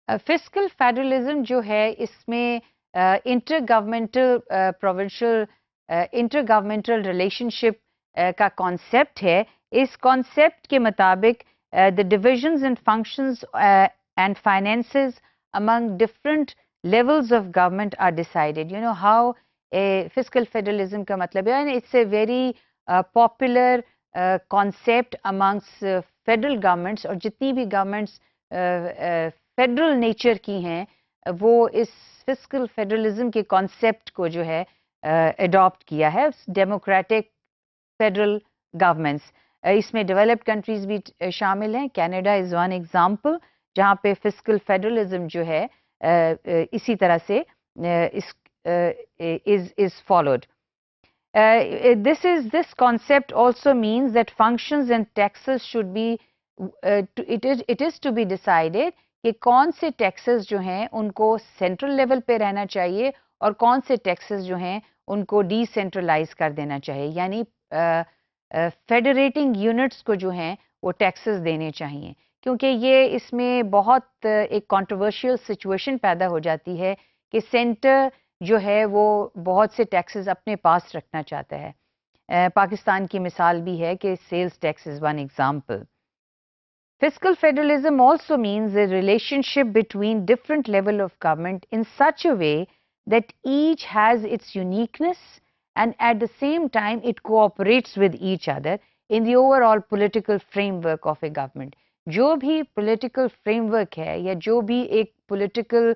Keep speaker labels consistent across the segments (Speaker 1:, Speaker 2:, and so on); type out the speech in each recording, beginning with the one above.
Speaker 1: Fiscal federalism جو ہے اس میں intergovernmental provincial intergovernmental relationship کا کانسیپٹ ہے. اس کانسیپٹ کے مطابق the divisions and functions and finances among different levels of government are decided. You know how a fiscal federalism کا مطلب ہے, it's a very popular concept amongst federal governments, اور جتنی بھی governments فیڈرل نیچر کی ہیں وہ اس فسکل فیڈرلزم کے کانسیپٹ کو جو ہے اڈاپٹ کیا ہے. ڈیموکریٹک فیڈرل گورنمنٹس, اس میں ڈیولپڈ کنٹریز بھی شامل ہیں. کینیڈا از ون ایگزامپل جہاں پہ فسکل فیڈرلزم جو ہے اسی طرح سے is followed. This concept also means that functions and taxes should be it is to be decided کہ کون سے ٹیکسز جو ہیں ان کو سینٹرل لیول پہ رہنا چاہیے اور کون سے ٹیکسز جو ہیں ان کو ڈی سینٹرلائز کر دینا چاہیے, یعنی فیڈریٹنگ یونٹس کو جو ہیں وہ ٹیکسز دینے چاہیے. کیونکہ یہ اس میں بہت ایک کنٹروورشیل سچویشن پیدا ہو جاتی ہے کہ سینٹر جو ہے وہ بہت سے ٹیکسز اپنے پاس رکھنا چاہتا ہے. پاکستان کی مثال بھی ہے کہ sales tax is one example. Fiscal federalism also means a relationship between different levels of government in such a way that each has its uniqueness and at the same time it cooperates with each other in the overall political framework of a government. جو بھی political framework ہے یا جو بھی ایک political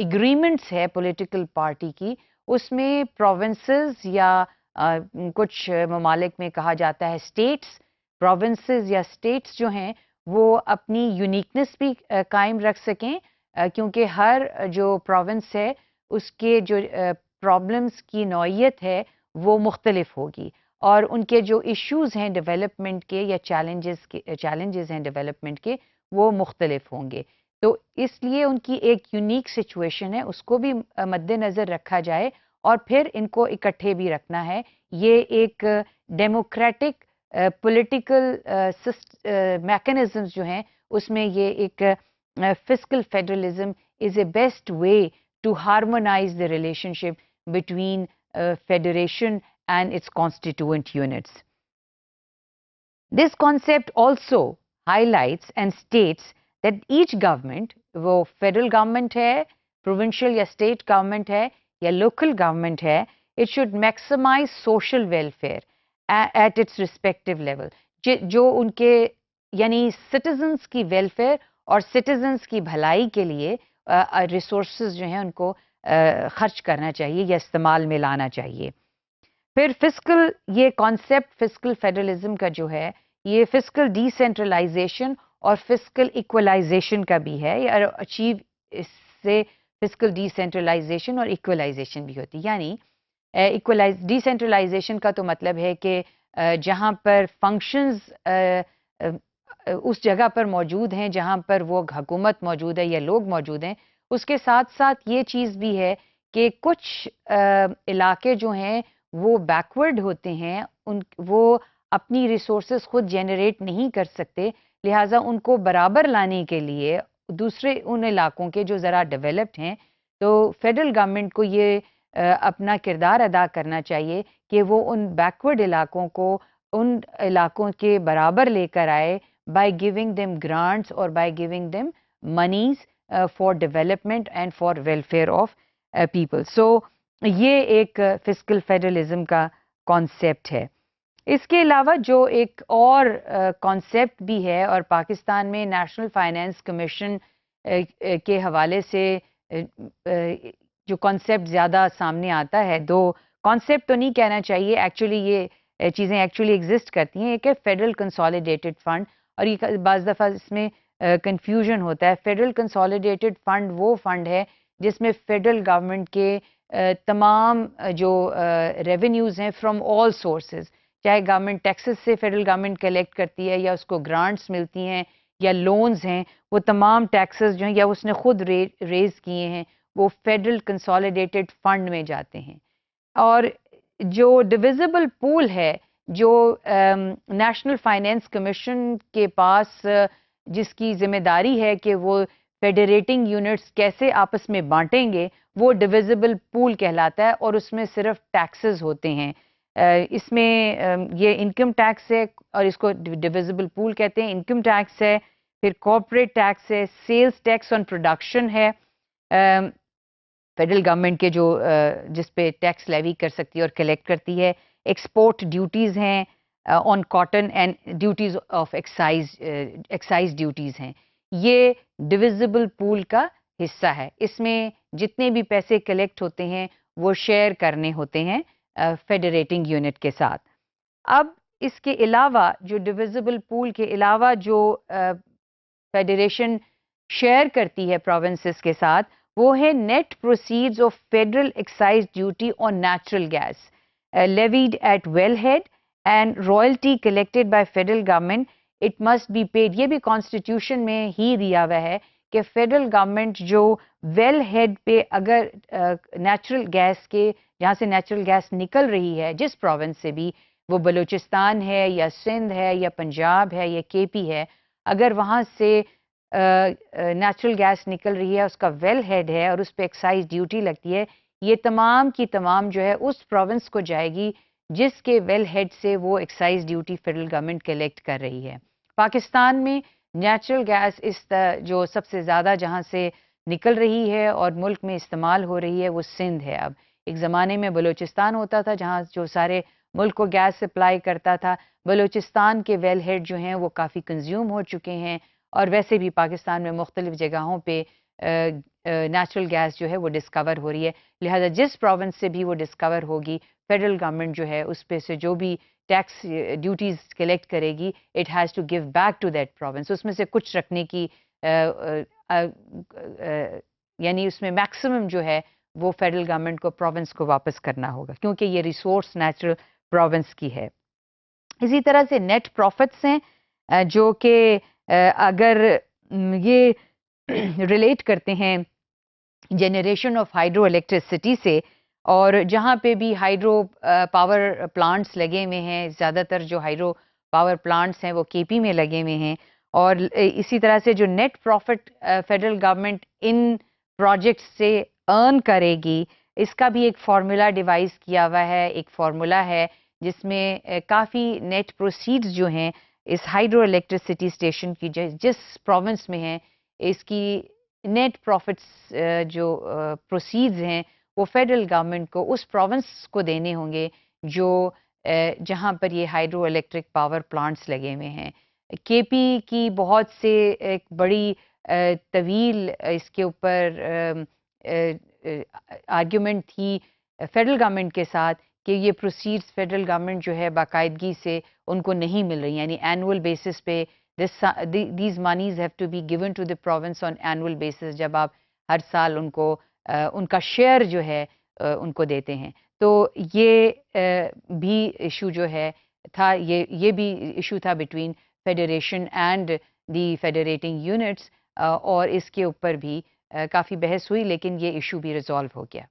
Speaker 1: agreements ہے political party کی, اس میں provinces یا کچھ ممالک میں کہا جاتا ہے states, پروونسز یا اسٹیٹس جو ہیں وہ اپنی یونیکنس بھی قائم رکھ سکیں, کیونکہ ہر جو پروونس ہے اس کے جو پرابلمس کی نوعیت ہے وہ مختلف ہوگی اور ان کے جو ایشوز ہیں ڈیولپمنٹ کے یا چیلنجز ہیں ڈیولپمنٹ کے وہ مختلف ہوں گے. تو اس لیے ان کی ایک یونیک سچویشن ہے, اس کو بھی مد نظر رکھا جائے اور پھر ان کو اکٹھے بھی رکھنا ہے. یہ ایک ڈیموکریٹک پولیٹیکل میکنزمز جو ہیں اس میں یہ ایک fiscal federalism is a best way to harmonize the relationship between federation and its constituent units. This concept also highlights and states that each government, وہ فیڈرل گورنمنٹ ہے, provincial یا state government ہے یا local government ہے, it should maximize social welfare at its respective level. جو ان کے یعنی سٹیزنس کی ویلفیئر اور سٹیزنس کی بھلائی کے لیے ریسورسز جو ہیں ان کو خرچ کرنا چاہیے یا استعمال میں لانا چاہیے. پھر فسکل, یہ کانسیپٹ فسکل فیڈرلزم کا جو ہے یہ فسکل ڈی سینٹرلائزیشن اور فسکل ایکولائزیشن کا بھی ہے. اچیو اس سے فسکل ڈی سینٹرلائزیشن اور ایکولائزیشن بھی ہوتی ہے. یعنی ڈی سینٹرلائزیشن کا تو مطلب ہے کہ جہاں پر فنکشنز اس جگہ پر موجود ہیں جہاں پر وہ حکومت موجود ہے یا لوگ موجود ہیں, اس کے ساتھ ساتھ یہ چیز بھی ہے کہ کچھ علاقے جو ہیں وہ بیکورڈ ہوتے ہیں, وہ اپنی ریسورسز خود جنریٹ نہیں کر سکتے, لہٰذا ان کو برابر لانے کے لیے دوسرے ان علاقوں کے جو ذرا ڈیولپڈ ہیں, تو فیڈرل گورنمنٹ کو یہ اپنا کردار ادا کرنا چاہیے کہ وہ ان بیکورڈ علاقوں کو ان علاقوں کے برابر لے کر آئے بائی گیونگ دیم گرانٹس اور by giving them monies for development and for welfare of people. So یہ ایک فسکل فیڈرلزم کا کانسیپٹ ہے. اس کے علاوہ جو ایک اور کانسیپٹ بھی ہے اور پاکستان میں نیشنل فائنانس کمیشن کے حوالے سے جو کانسیپٹ زیادہ سامنے آتا ہے, دو کانسیپٹ تو نہیں کہنا چاہیے, ایکچولی یہ چیزیں ایکچولی ایگزسٹ کرتی ہیں. ایک ہے فیڈرل کنسالیڈیٹڈ فنڈ, اور یہ بعض دفعہ اس میں کنفیوژن ہوتا ہے. فیڈرل کنسالیڈیٹڈ فنڈ وہ فنڈ ہے جس میں فیڈرل گورنمنٹ کے تمام جو ریونیوز ہیں فرام آل سورسز, چاہے گورنمنٹ ٹیکسز سے فیڈرل گورنمنٹ کلیکٹ کرتی ہے یا اس کو گرانٹس ملتی ہیں یا لونز ہیں, وہ تمام ٹیکسز جو ہیں یا اس نے خود ریز کیے ہیں وہ فیڈرل کنسالیڈیٹڈ فنڈ میں جاتے ہیں. اور جو ڈویزبل پول ہے جو نیشنل فائنانس کمیشن کے پاس جس کی ذمہ داری ہے کہ وہ فیڈریٹنگ یونٹس کیسے آپس میں بانٹیں گے وہ ڈویزبل پول کہلاتا ہے، اور اس میں صرف ٹیکسز ہوتے ہیں. اس میں یہ انکم ٹیکس ہے اور اس کو ڈویزبل پول کہتے ہیں. انکم ٹیکس ہے، پھر کارپوریٹ ٹیکس ہے، سیلز ٹیکس آن پروڈکشن ہے، فیڈرل گورنمنٹ کے جو جس پہ ٹیکس لیوی کر سکتی ہے اور کلیکٹ کرتی ہے. ایکسپورٹ ڈیوٹیز ہیں on cotton and duties of excise duties ہیں. یہ ڈویزبل پول کا حصہ ہے. اس میں جتنے بھی پیسے کلیکٹ ہوتے ہیں وہ شیئر کرنے ہوتے ہیں فیڈریٹنگ یونٹ کے ساتھ. اب اس کے علاوہ جو ڈویزبل پول کے علاوہ جو فیڈریشن شیئر کرتی ہے پروونسز کے ساتھ، وہ ہے net proceeds of federal excise duty on natural gas levied at wellhead and royalty collected by federal government it must be paid. یہ بھی کانسٹیٹیوشن میں ہی دیا ہوا ہے کہ فیڈرل گورنمنٹ جو ویل ہیڈ پہ اگر نیچرل گیس کے جہاں سے نیچرل گیس نکل رہی ہے جس پروونس سے بھی، وہ بلوچستان ہے یا سندھ ہے یا پنجاب ہے یا کے پی ہے، اگر وہاں سے نیچرل گیس نکل رہی ہے، اس کا ویل ہیڈ ہے اور اس پہ ایکسائز ڈیوٹی لگتی ہے، یہ تمام کی تمام جو ہے اس پروونس کو جائے گی جس کے ویل ہیڈ سے وہ excise duty federal government collect کر رہی ہے. پاکستان میں نیچرل گیس جو سب سے زیادہ جہاں سے نکل رہی ہے اور ملک میں استعمال ہو رہی ہے وہ سندھ ہے. اب ایک زمانے میں بلوچستان ہوتا تھا جہاں جو سارے ملک کو گیس سپلائی کرتا تھا. بلوچستان کے ویل ہیڈ جو ہیں وہ کافی کنزیوم ہو چکے ہیں، اور ویسے بھی پاکستان میں مختلف جگہوں پہ نیچرل گیس جو ہے وہ ڈسکور ہو رہی ہے. لہذا جس پروونس سے بھی وہ ڈسکور ہوگی، فیڈرل گورنمنٹ جو ہے اس پہ سے جو بھی ٹیکس ڈیوٹیز کلیکٹ کرے گی، it has to give back to that province. اس میں سے کچھ رکھنے کی یعنی اس میں میکسیمم جو ہے وہ فیڈرل گورنمنٹ کو پروونس کو واپس کرنا ہوگا، کیونکہ یہ ریسورس نیچرل پروونس کی ہے. اسی طرح سے نیٹ پروفٹس ہیں جو کہ اگر یہ ریلیٹ کرتے ہیں جنریشن آف ہائیڈرو الیکٹریسٹی سے، اور جہاں پہ بھی ہائیڈرو پاور پلانٹس لگے ہوئے ہیں، زیادہ تر جو ہائیڈرو پاور پلانٹس ہیں وہ کے پی میں لگے ہوئے ہیں. اور اسی طرح سے جو نیٹ پروفٹ فیڈرل گورنمنٹ ان پروجیکٹس سے ارن کرے گی، اس کا بھی ایک فارمولا ڈیوائز کیا ہوا ہے. ایک فارمولا ہے جس میں کافی نیٹ پروسیڈز جو ہیں اس ہائیڈرو الیکٹریسٹی اسٹیشن کی جس پروونس میں ہیں، اس کی نیٹ پروفٹس جو پروسیڈز ہیں وہ فیڈرل گورنمنٹ کو اس پروونس کو دینے ہوں گے جو جہاں پر یہ ہائیڈرو الیکٹرک پاور پلانٹس لگے ہوئے ہیں. کے پی کی بہت سے ایک بڑی طویل اس کے اوپر آرگیومنٹ تھی فیڈرل گورنمنٹ کے ساتھ کہ یہ پروسیڈز فیڈرل گورنمنٹ جو ہے باقاعدگی سے ان کو نہیں مل رہی، یعنی اینول بیسس پہ these monies have to be given to the province on annual basis. جب آپ ہر سال ان کو ان کا شیئر جو ہے ان کو دیتے ہیں، تو یہ بھی ایشو جو ہے تھا، یہ بھی ایشو تھا between federation and the federating units, اور اس کے اوپر بھی کافی بحث ہوئی، لیکن یہ ایشو بھی ریزالو ہو گیا.